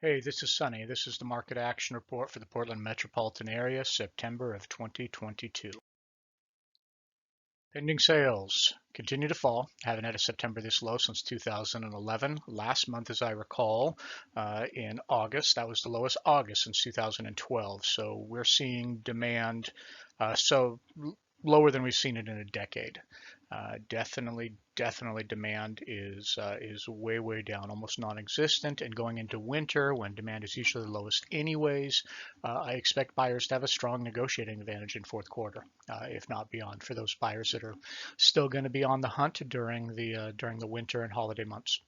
Hey, this is Sunny. This is the market action report for the Portland metropolitan area, September of 2022. Pending sales continue to fall. Haven't had a September this low since 2011. Last month, as I recall, in August, that was the lowest August since 2012. So we're seeing demand lower than we've seen it in a decade. Definitely demand is way down, almost non-existent. And going into winter, when demand is usually the lowest anyways, I expect buyers to have a strong negotiating advantage in fourth quarter, if not beyond, for those buyers that are still going to be on the hunt during the winter and holiday months.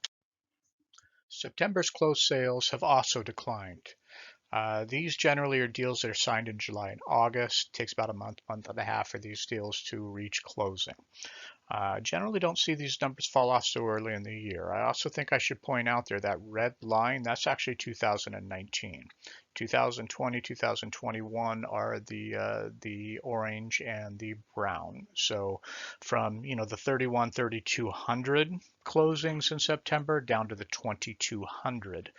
September's closed sales have also declined. These generally are deals that are signed in July and August. It takes about a month and a half for these deals to reach closing. Generally don't see these numbers fall off so early in the year. I also think I should point out there that red line, that's actually 2019. 2020, 2021 are the orange and the brown. So from the 31, 3200 closings in September down to the 2200.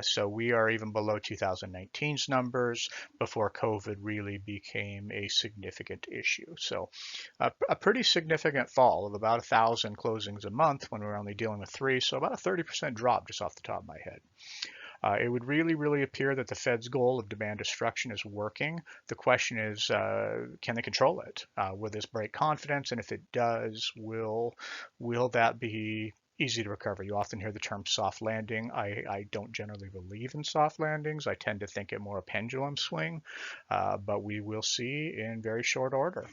So we are even below 2019's numbers before COVID really became a significant issue. So a pretty significant fall of about 1,000 closings a month when we're only dealing with three. So about a 30% drop just off the top of my head. It would really appear that the Fed's goal of demand destruction is working. The question is, can they control it? Will this break confidence? And if it does, will that be easy to recover? You often hear the term soft landing. I don't generally believe in soft landings. I tend to think it more a pendulum swing, but we will see in very short order.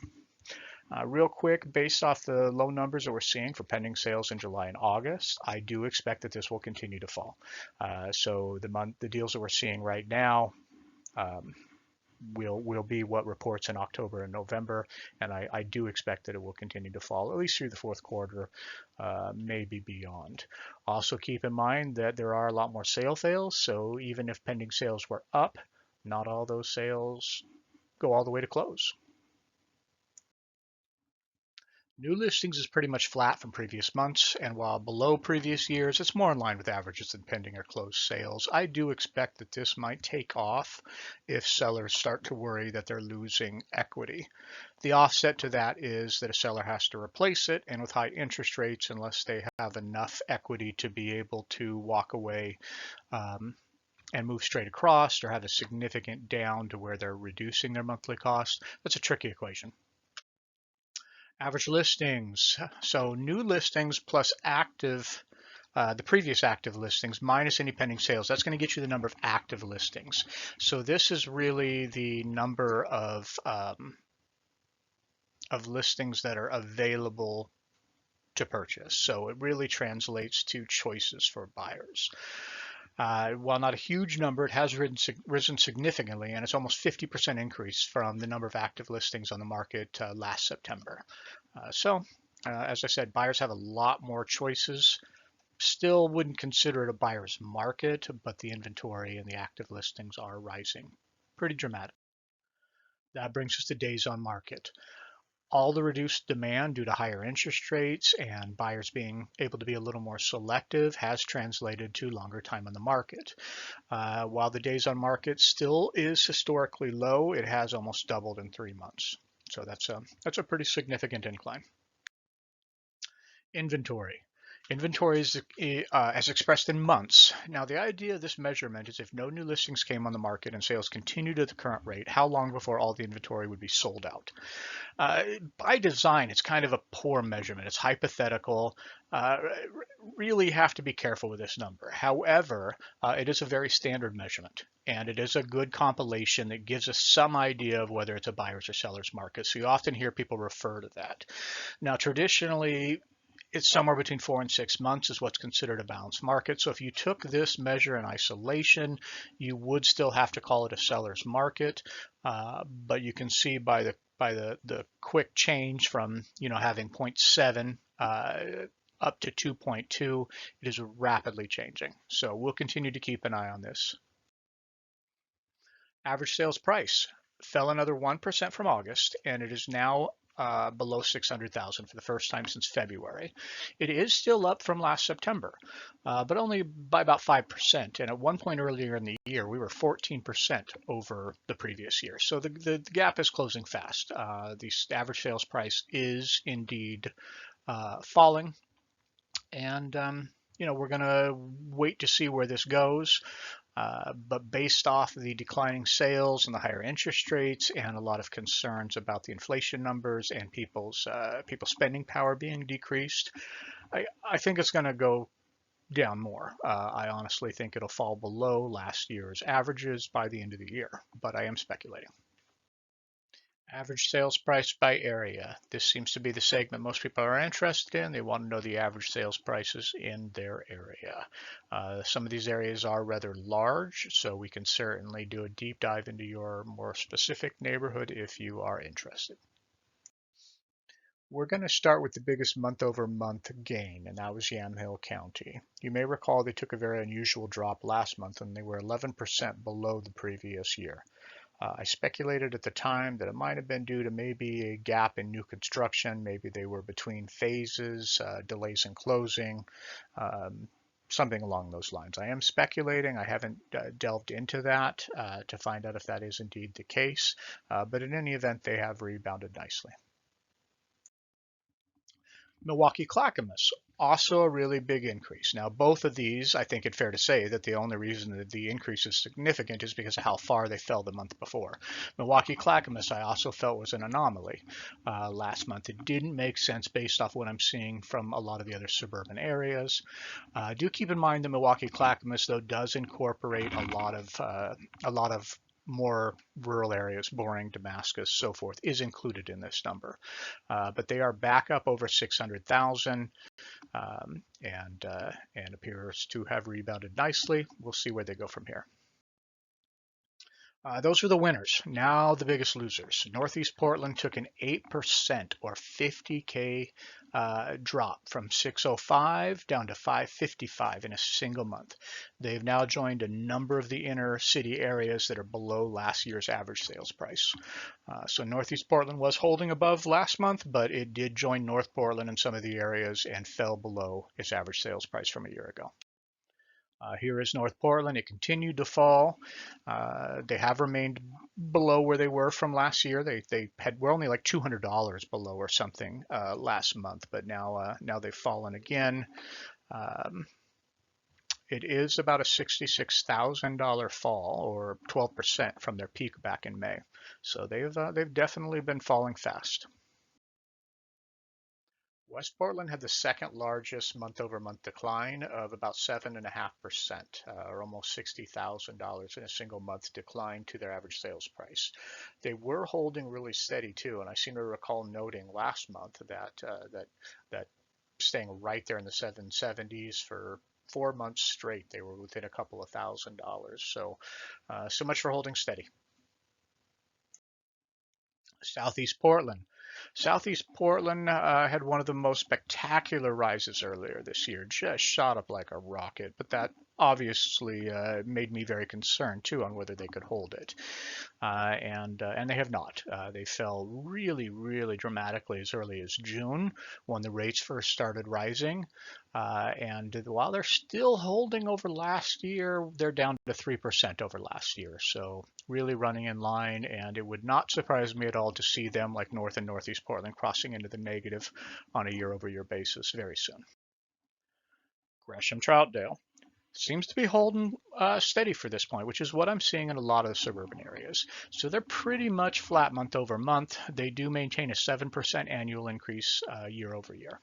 Real quick, based off the low numbers that we're seeing for pending sales in July and August, I do expect that this will continue to fall. So the deals that we're seeing right now um, will be what reports in October and November, and I do expect that it will continue to fall at least through the fourth quarter, maybe beyond. Also keep in mind that there are a lot more sale fails, so even if pending sales were up, not all those sales go all the way to close. New listings is pretty much flat from previous months, and while below previous years, it's more in line with averages than pending or closed sales. I do expect that this might take off if sellers start to worry that they're losing equity. The offset to that is that a seller has to replace it, and with high interest rates, unless they have enough equity to be able to walk away um, and move straight across or have a significant down to where they're reducing their monthly cost, that's a tricky equation. Average listings. So new listings plus the previous active listings minus any pending sales. That's going to get you the number of active listings. So this is really the number of listings that are available to purchase. So it really translates to choices for buyers. While not a huge number, it has risen significantly, and it's almost 50% increase from the number of active listings on the market last September. As I said, buyers have a lot more choices. Still wouldn't consider it a buyer's market, but the inventory and the active listings are rising pretty dramatic. That brings us to days on market. All the reduced demand due to higher interest rates and buyers being able to be a little more selective has translated to longer time on the market. While the days on market still is historically low, it has almost doubled in 3 months. So that's a pretty significant incline. Inventory. Inventory is as expressed in months. Now, the idea of this measurement is if no new listings came on the market and sales continued at the current rate, how long before all the inventory would be sold out? By design, it's kind of a poor measurement. It's hypothetical. Really have to be careful with this number. However, it is a very standard measurement, and it is a good compilation that gives us some idea of whether it's a buyer's or seller's market. So you often hear people refer to that. Now, traditionally, it's somewhere between 4 and 6 months is what's considered a balanced market. So if you took this measure in isolation, you would still have to call it a seller's market. But you can see by the quick change from having zero point 0.7 up to 2.2, it is rapidly changing. So we'll continue to keep an eye on this. Average sales price fell another 1% from August, and it is now below 600,000 for the first time since February. It is still up from last September, but only by about 5%. And at one point earlier in the year, we were 14% over the previous year. So the gap is closing fast. The average sales price is indeed falling. And, we're going to wait to see where this goes. But based off the declining sales and the higher interest rates and a lot of concerns about the inflation numbers and people's spending power being decreased, I think it's going to go down more. I honestly think it'll fall below last year's averages by the end of the year, but I am speculating. Average sales price by area. This seems to be the segment most people are interested in. They want to know the average sales prices in their area. Some of these areas are rather large, so we can certainly do a deep dive into your more specific neighborhood if you are interested. We're going to start with the biggest month-over-month gain, and that was Yamhill County. You may recall they took a very unusual drop last month, and they were 11% below the previous year. I speculated at the time that it might have been due to maybe a gap in new construction. Maybe they were between phases, delays in closing, something along those lines. I am speculating. I haven't delved into that to find out if that is indeed the case. But in any event, they have rebounded nicely. Milwaukee Clackamas, also a really big increase. Now, both of these, I think it's fair to say that the only reason that the increase is significant is because of how far they fell the month before. Milwaukee Clackamas, I also felt was an anomaly last month. It didn't make sense based off what I'm seeing from a lot of the other suburban areas. Do keep in mind that Milwaukee Clackamas, though, does incorporate a lot of more rural areas, Boring, Damascus, so forth, is included in this number. But they are back up over 600,000 and appears to have rebounded nicely. We'll see where they go from here. Those are the winners. Now the biggest losers. Northeast Portland took an 8% or 50K drop from 605 down to 555 in a single month. They've now joined a number of the inner city areas that are below last year's average sales price. So Northeast Portland was holding above last month, but it did join North Portland in some of the areas and fell below its average sales price from a year ago. Here is North Portland. It continued to fall. They have remained below where they were from last year. Were only like $200 below or something last month, but now they've fallen again. It is about a $66,000 fall, or 12% from their peak back in May. So they've definitely been falling fast. West Portland had the second largest month-over-month decline of about 7.5%, or almost $60,000 in a single month decline to their average sales price. They were holding really steady too, and I seem to recall noting last month that staying right there in the 770s for 4 months straight. They were within a couple of $1,000s. So much for holding steady. Southeast Portland. Southeast Portland had one of the most spectacular rises earlier this year, just shot up like a rocket, but that obviously made me very concerned too on whether they could hold it. And they have not. They fell really, really dramatically as early as June when the rates first started rising. And while they're still holding over last year, they're down to 3% over last year. So really running in line, and it would not surprise me at all to see them, like North and Northeast Portland, crossing into the negative on a year-over-year basis very soon. Gresham Troutdale seems to be holding steady for this point, which is what I'm seeing in a lot of the suburban areas. So they're pretty much flat month over month. They do maintain a 7% annual increase year over year.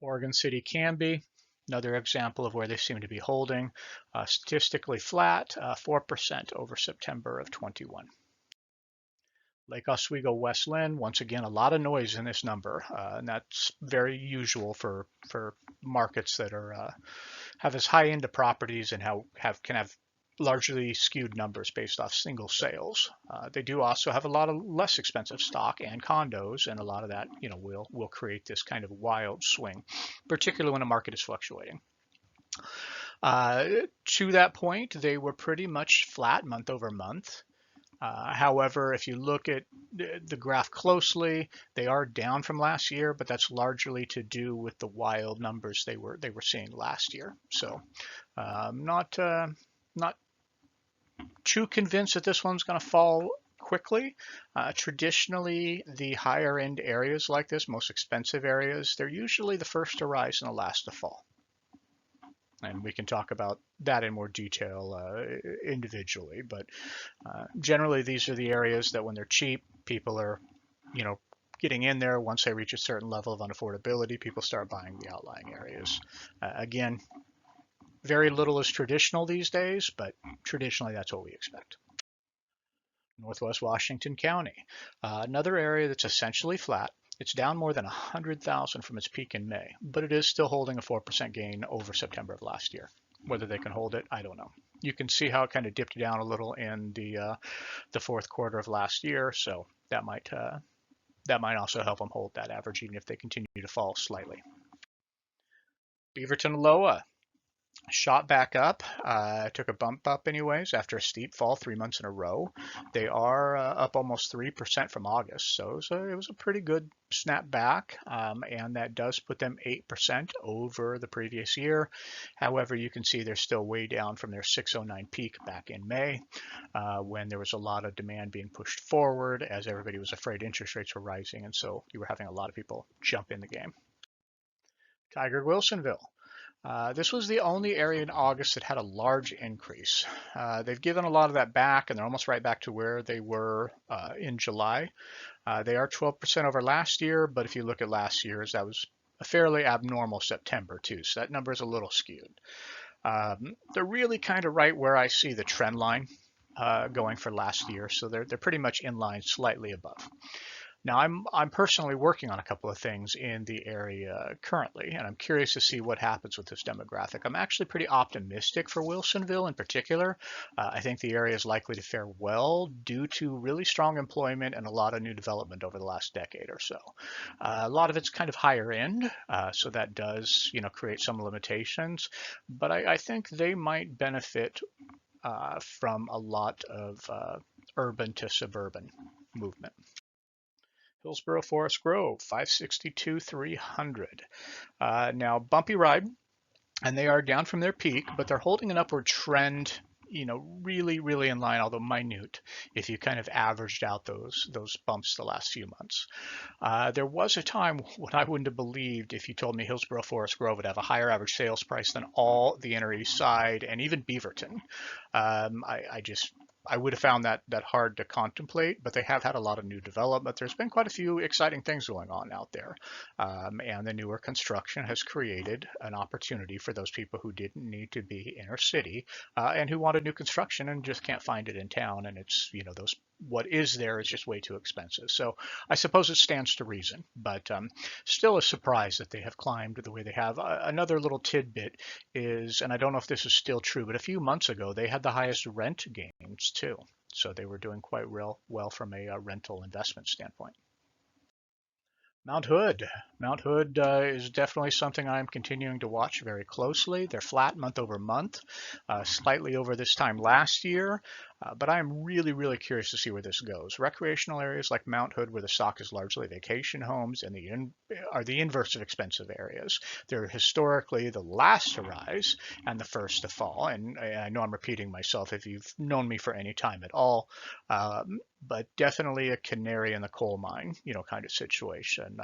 Oregon City Canby, another example of where they seem to be holding statistically flat, 4% over September of 21. Lake Oswego West Linn, once again, a lot of noise in this number, and that's very usual for markets that are have as high end of properties and can have largely skewed numbers based off single sales. They do also have a lot of less expensive stock and condos, and a lot of that, will create this kind of wild swing, particularly when a market is fluctuating. To that point, they were pretty much flat month over month. However, if you look at the graph closely, they are down from last year, but that's largely to do with the wild numbers they were seeing last year. So not too convinced that this one's going to fall quickly. Traditionally, the higher end areas like this, most expensive areas, they're usually the first to rise and the last to fall. And we can talk about that in more detail individually, but generally these are the areas that when they're cheap, people are, getting in there. Once they reach a certain level of unaffordability, people start buying the outlying areas. Again, very little is traditional these days, but traditionally that's what we expect. Northwest Washington County, another area that's essentially flat. It's down more than 100,000 from its peak in May, but it is still holding a 4% gain over September of last year. Whether they can hold it, I don't know. You can see how it kind of dipped down a little in the fourth quarter of last year, so that might also help them hold that average even if they continue to fall slightly. Beaverton Loa, shot back up, took a bump up anyways after a steep fall 3 months in a row. They are up almost 3% from August, so it was a pretty good snap back, and that does put them 8% over the previous year. However, you can see they're still way down from their 609 peak back in May, when there was a lot of demand being pushed forward as everybody was afraid interest rates were rising, and so you were having a lot of people jump in the game. Tigard Wilsonville. This was the only area in August that had a large increase. They've given a lot of that back, and they're almost right back to where they were in July. They are 12% over last year, but if you look at last year's, that was a fairly abnormal September too, so that number is a little skewed. They're really kind of right where I see the trend line going for last year, so they're pretty much in line, slightly above. Now, I'm personally working on a couple of things in the area currently, and I'm curious to see what happens with this demographic. I'm actually pretty optimistic for Wilsonville in particular. I think the area is likely to fare well due to really strong employment and a lot of new development over the last decade or so. A lot of it's kind of higher end, so that does, create some limitations, but I think they might benefit from a lot of urban to suburban movement. Hillsboro Forest Grove, 562,300. Now, bumpy ride, and they are down from their peak, but they're holding an upward trend, really, really in line, although minute, if you kind of averaged out those bumps the last few months. There was a time when I wouldn't have believed if you told me Hillsboro Forest Grove would have a higher average sales price than all the Inner East Side and even Beaverton. I would have found that hard to contemplate, but they have had a lot of new development. There's been quite a few exciting things going on out there. And the newer construction has created an opportunity for those people who didn't need to be inner city and who wanted new construction and just can't find it in town. And it's, what is there is just way too expensive. So I suppose it stands to reason, but still a surprise that they have climbed the way they have. Another little tidbit is, and I don't know if this is still true, but a few months ago they had the highest rent gains too. So they were doing quite well from a rental investment standpoint. Mount Hood. Mount Hood is definitely something I'm continuing to watch very closely. They're flat month over month, slightly over this time last year, but I'm really, really curious to see where this goes. Recreational areas like Mount Hood, where the stock is largely vacation homes, and are the inverse of expensive areas. They're historically the last to rise and the first to fall. And I know I'm repeating myself if you've known me for any time at all, but definitely a canary in the coal mine, kind of situation.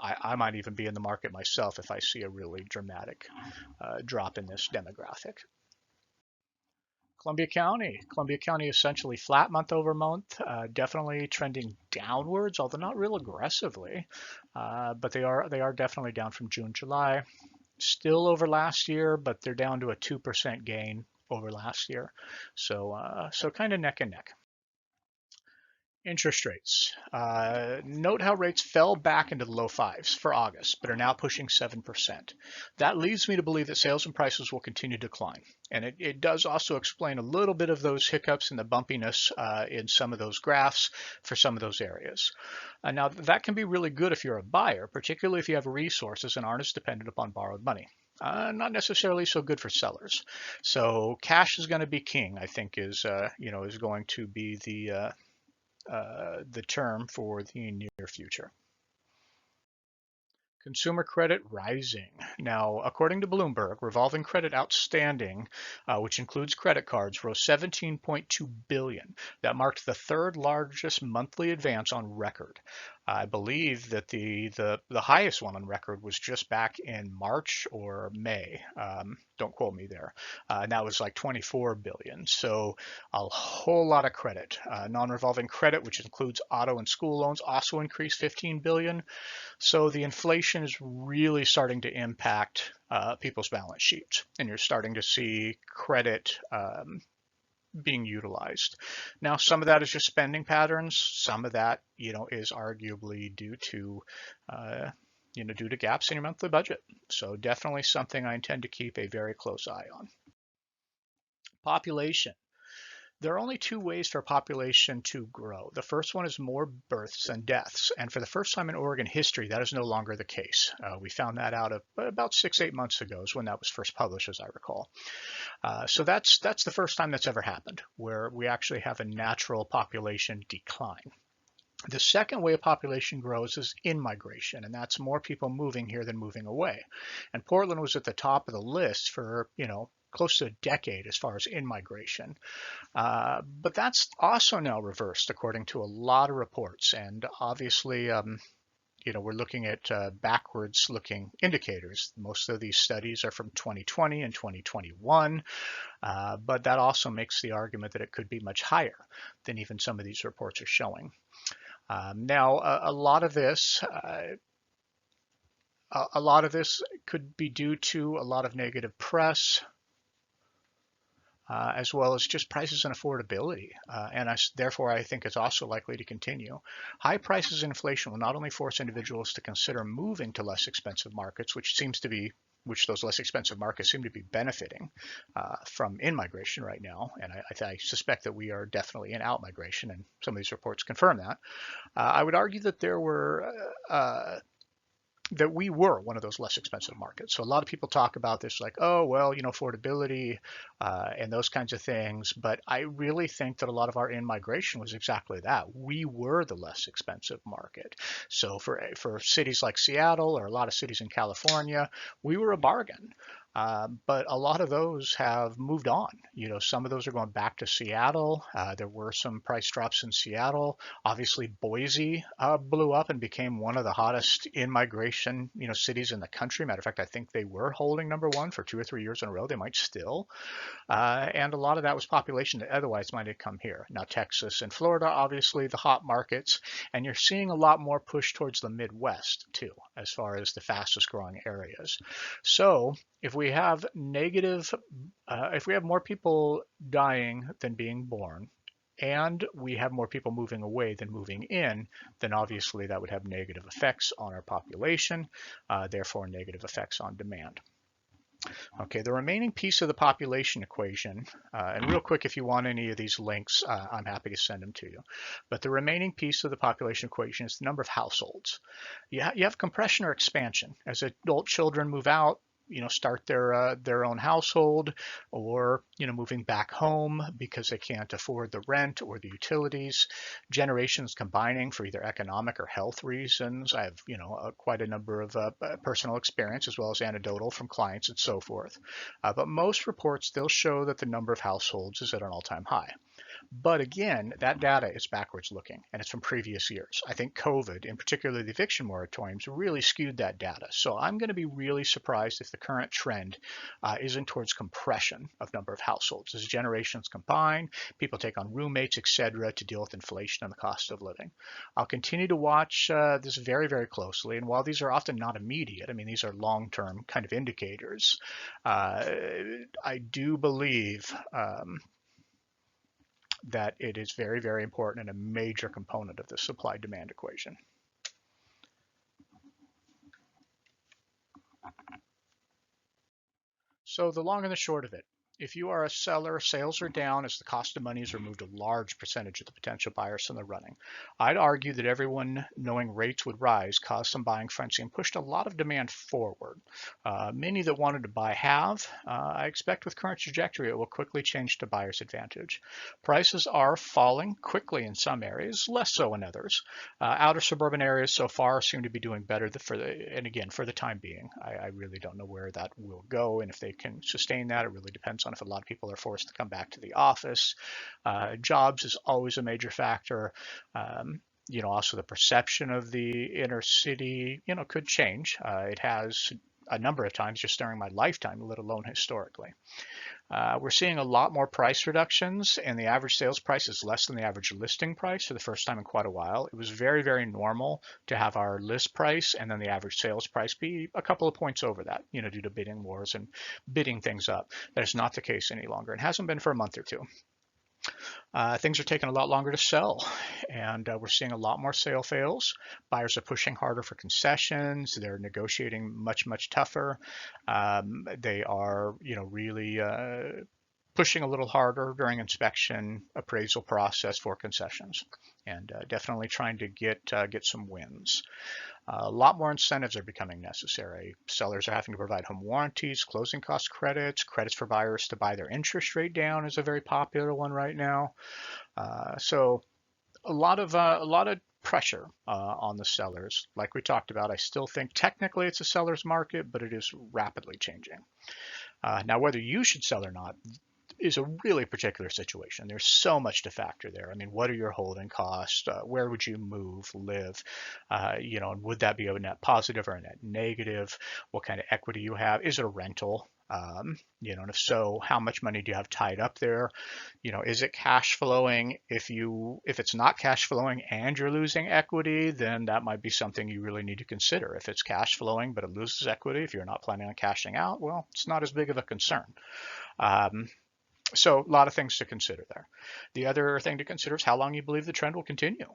I might even be in the market myself if I see a really dramatic drop in this demographic. Columbia County essentially flat month over month, definitely trending downwards, although not real aggressively, but they are definitely down from June, July. Still over last year, but they're down to a 2% gain over last year, so kind of neck and neck. Interest rates. Note how rates fell back into the low fives for August, but are now pushing 7%. That leads me to believe that sales and prices will continue to decline. And it does also explain a little bit of those hiccups and the bumpiness in some of those graphs for some of those areas. Now, that can be really good if you're a buyer, particularly if you have resources and aren't as dependent upon borrowed money. Not necessarily so good for sellers. So cash is going to be king, I think, is going to be the term for the near future. Consumer credit rising. Now, according to Bloomberg, revolving credit outstanding, which includes credit cards, rose 17.2 billion. That marked the third largest monthly advance on record. I believe that the highest one on record was just back in March or May. Don't quote me there. And that was like 24 billion. So a whole lot of credit. Non-revolving credit, which includes auto and school loans, also increased 15 billion. So the inflation is really starting to impact people's balance sheets, and you're starting to see credit being utilized. Now, some of that is just spending patterns. Some of that, is arguably due to gaps in your monthly budget. So definitely something I intend to keep a very close eye on. Population. There are only two ways for a population to grow. The first one is more births than deaths. And for the first time in Oregon history, that is no longer the case. We found that out about 8 months ago is when that was first published, as I recall. So that's the first time that's ever happened, where we actually have a natural population decline. The second way a population grows is in-migration, and that's more people moving here than moving away. And Portland was at the top of the list for, close to a decade as far as in-migration. But that's also now reversed according to a lot of reports. And obviously, we're looking at backwards looking indicators. Most of these studies are from 2020 and 2021, but that also makes the argument that it could be much higher than even some of these reports are showing. Now, a lot of this could be due to a lot of negative press, as well as just prices and affordability. Therefore, I think it's also likely to continue. High prices and inflation will not only force individuals to consider moving to less expensive markets, which those less expensive markets seem to be benefiting from in-migration right now. And I suspect that we are definitely in out-migration, and some of these reports confirm that. I would argue that that we were one of those less expensive markets. So a lot of people talk about this like, oh, well, affordability and those kinds of things. But I really think that a lot of our in-migration was exactly that. We were the less expensive market. So for cities like Seattle or a lot of cities in California, we were a bargain. But a lot of those have moved on. Some of those are going back to Seattle. There were some price drops in Seattle. Obviously, Boise blew up and became one of the hottest in-migration, cities in the country. Matter of fact, I think they were holding #1 for 2 or 3 years in a row. They might still. And a lot of that was population that otherwise might have come here. Now, Texas and Florida, obviously, the hot markets. And you're seeing a lot more push towards the Midwest, too, as far as the fastest growing areas. So if we have more people dying than being born, and we have more people moving away than moving in, then obviously that would have negative effects on our population, therefore negative effects on demand. Okay, the remaining piece of the population equation, and real quick, if you want any of these links, I'm happy to send them to you. But the remaining piece of the population equation is the number of households. You have compression or expansion. As adult children move out, start their own household, or moving back home because they can't afford the rent or the utilities. Generations combining for either economic or health reasons. I have quite a number of personal experience as well as anecdotal from clients and so forth. But most reports still show that the number of households is at an all-time high. But again, that data is backwards looking, and it's from previous years. I think COVID, in particular the eviction moratoriums, really skewed that data. So I'm going to be really surprised if the current trend isn't towards compression of number of households. As generations combine, people take on roommates, etc., to deal with inflation and the cost of living. I'll continue to watch this very, very closely. And while these are often not immediate, I mean, these are long-term kind of indicators, I do believe that it is very, very important and a major component of the supply-demand equation. So the long and the short of it, If you are a seller, sales are down as the cost of money has removed a large percentage of the potential buyers from the running. I'd argue that everyone knowing rates would rise caused some buying frenzy and pushed a lot of demand forward. Many that wanted to buy have. I expect with current trajectory, it will quickly change to buyer's advantage. Prices are falling quickly in some areas, less so in others. Outer suburban areas so far seem to be doing better and again, for the time being. I really don't know where that will go and if they can sustain that. It really depends on if a lot of people are forced to come back to the office. Jobs is always a major factor. Also the perception of the inner city, could change. It has a number of times just during my lifetime, let alone historically. We're seeing a lot more price reductions, and the average sales price is less than the average listing price for the first time in quite a while. It was very, very normal to have our list price and then the average sales price be a couple of points over that, due to bidding wars and bidding things up. That is not the case any longer. It hasn't been for a month or two. Things are taking a lot longer to sell, and we're seeing a lot more sale fails. Buyers are pushing harder for concessions. They're negotiating much, much tougher. They are, really pushing a little harder during inspection appraisal process for concessions, and definitely trying to get some wins. A lot more incentives are becoming necessary. Sellers are having to provide home warranties, closing cost credits, credits for buyers to buy their interest rate down is a very popular one right now. So a lot of pressure on the sellers. Like we talked about, I still think technically it's a seller's market, but it is rapidly changing. Now, whether you should sell or not is a really particular situation. There's so much to factor there. I mean, what are your holding costs? Where would you move, live? And would that be a net positive or a net negative? What kind of equity you have? Is it a rental? And if so, how much money do you have tied up there? Is it cash flowing? If it's not cash flowing and you're losing equity, then that might be something you really need to consider. If it's cash flowing but it loses equity, if you're not planning on cashing out, well, it's not as big of a concern. So a lot of things to consider there. The other thing to consider is how long you believe the trend will continue.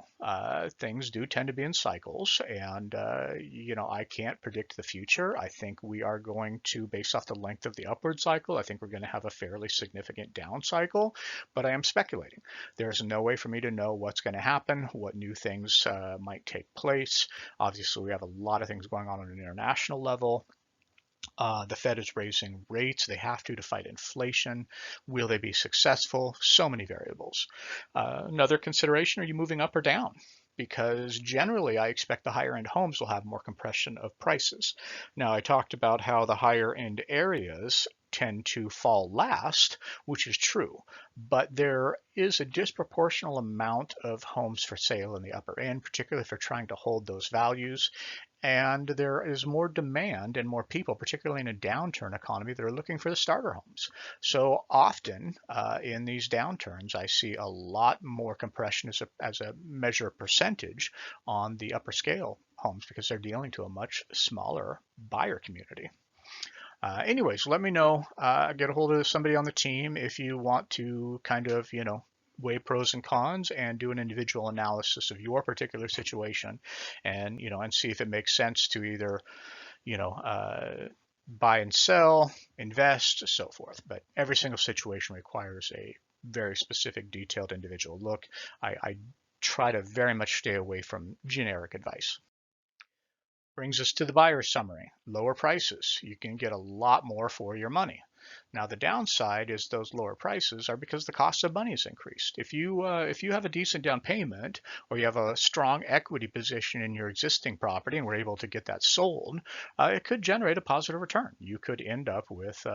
Things do tend to be in cycles, and I can't predict the future. I think we are going to, based off the length of the upward cycle, I think we're going to have a fairly significant down cycle, but I am speculating. There's no way for me to know what's going to happen, what new things might take place. Obviously, we have a lot of things going on an international level. The Fed is raising rates. They have to fight inflation. Will they be successful? So many variables. Another consideration, are you moving up or down? Because generally I expect the higher end homes will have more compression of prices. Now, I talked about how the higher end areas tend to fall last, which is true, but there is a disproportional amount of homes for sale in the upper end, particularly if you're trying to hold those values. And there is more demand and more people, particularly in a downturn economy, that are looking for the starter homes. So often in these downturns, I see a lot more compression as a measure of percentage on the upper scale homes because they're dealing to a much smaller buyer community. Anyways, let me know. Get a hold of somebody on the team if you want to kind of, weigh pros and cons and do an individual analysis of your particular situation, and see if it makes sense to either, buy and sell, invest, so forth. But every single situation requires a very specific, detailed individual look. I try to very much stay away from generic advice. Brings us to the buyer's summary. Lower prices. You can get a lot more for your money. Now, the downside is those lower prices are because the cost of money has increased. If you have a decent down payment or you have a strong equity position in your existing property and we're able to get that sold, it could generate a positive return. You could end up with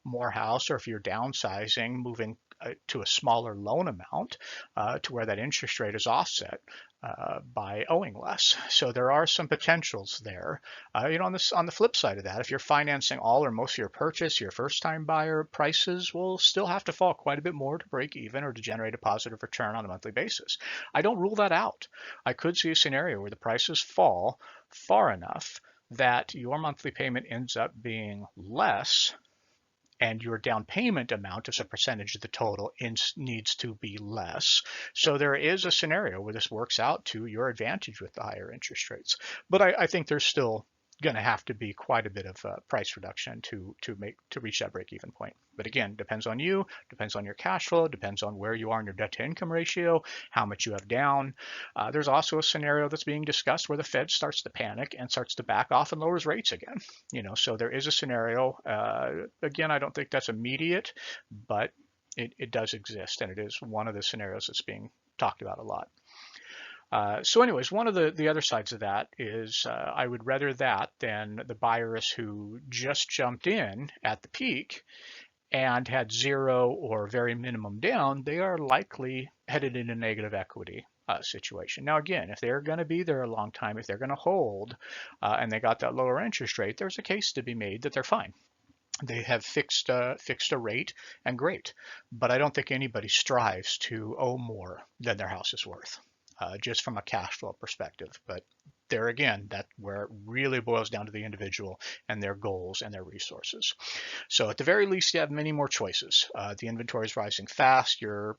more house, or if you're downsizing, moving to a smaller loan amount to where that interest rate is offset by owing less. So there are some potentials there. On the flip side of that, if you're financing all or most of your purchase, your first-time buyer, prices will still have to fall quite a bit more to break even or to generate a positive return on a monthly basis. I don't rule that out. I could see a scenario where the prices fall far enough that your monthly payment ends up being less and your down payment amount as a percentage of the total needs to be less. So there is a scenario where this works out to your advantage with the higher interest rates. But I think there's still going to have to be quite a bit of price reduction to reach that break-even point. But again, depends on you, depends on your cash flow, depends on where you are in your debt-to-income ratio, how much you have down. There's also a scenario that's being discussed where the Fed starts to panic and starts to back off and lowers rates again. So there is a scenario. Again, I don't think that's immediate, but it does exist, and it is one of the scenarios that's being talked about a lot. So anyways, one of the other sides of that is I would rather that than the buyers who just jumped in at the peak and had zero or very minimum down. They are likely headed in a negative equity situation. Now, again, if they're going to be there a long time, if they're going to hold and they got that lower interest rate, there's a case to be made that they're fine. They have fixed a rate, and great. But I don't think anybody strives to owe more than their house is worth, just from a cash flow perspective. But there again, that's where it really boils down to the individual and their goals and their resources. So at the very least, you have many more choices. The inventory is rising fast. You're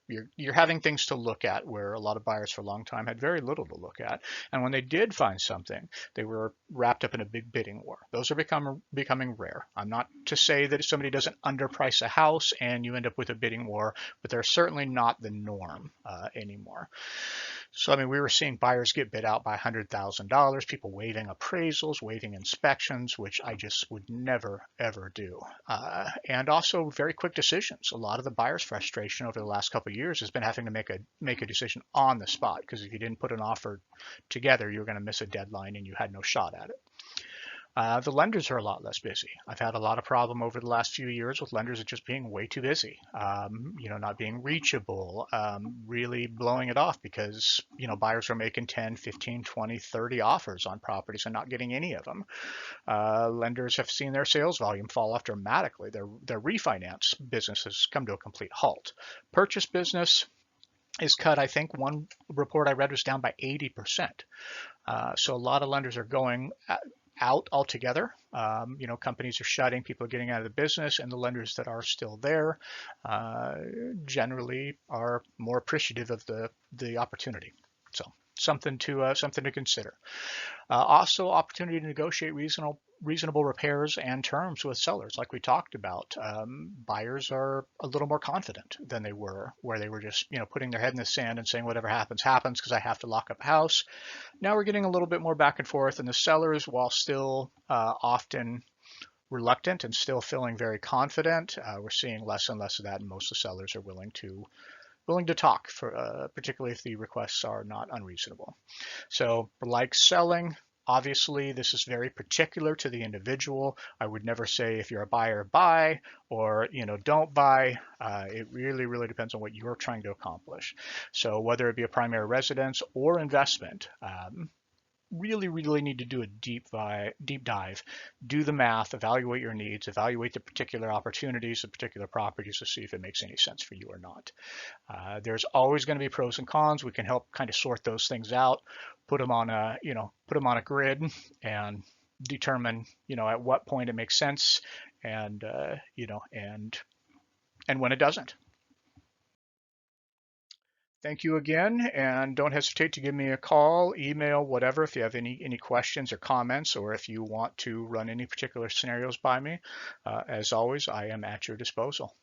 having things to look at where a lot of buyers for a long time had very little to look at. And when they did find something, they were wrapped up in a big bidding war. Those are becoming rare. I'm not to say that if somebody doesn't underprice a house and you end up with a bidding war, but they're certainly not the norm anymore. So, I mean, we were seeing buyers get bid out by $100,000, people waiving appraisals, waiving inspections, which I just would never, ever do. And also very quick decisions. A lot of the buyers' frustration over the last couple of years has been having to make a decision on the spot, because if you didn't put an offer together, you were going to miss a deadline and you had no shot at it. The lenders are a lot less busy. I've had a lot of problem over the last few years with lenders just being way too busy, not being reachable, really blowing it off because, buyers are making 10, 15, 20, 30 offers on properties and not getting any of them. Lenders have seen their sales volume fall off dramatically. Their refinance business has come to a complete halt. Purchase business is cut. I think one report I read was down by 80%. So a lot of lenders are going out altogether. Companies are shutting, people are getting out of the business, and the lenders that are still there generally are more appreciative of the opportunity. So something to consider. Also, opportunity to negotiate reasonable repairs and terms with sellers, like we talked about. Buyers are a little more confident than they were, where they were just putting their head in the sand and saying whatever happens happens because I have to lock up a house. Now we're getting a little bit more back and forth, and the sellers, while still often reluctant and still feeling very confident, we're seeing less and less of that, and most of the sellers are willing to talk, for particularly if the requests are not unreasonable. So, like selling, obviously this is very particular to the individual. I would never say if you're a buyer, buy, or don't buy. It really, really depends on what you're trying to accomplish. So whether it be a primary residence or investment, really, really need to do a deep dive, do the math, evaluate your needs, evaluate the particular opportunities, the particular properties to see if it makes any sense for you or not. There's always going to be pros and cons. We can help kind of sort those things out, put them on a grid, and determine at what point it makes sense, and and when it doesn't. Thank you again, and don't hesitate to give me a call, email, whatever, if you have any questions or comments, or if you want to run any particular scenarios by me. As always, I am at your disposal.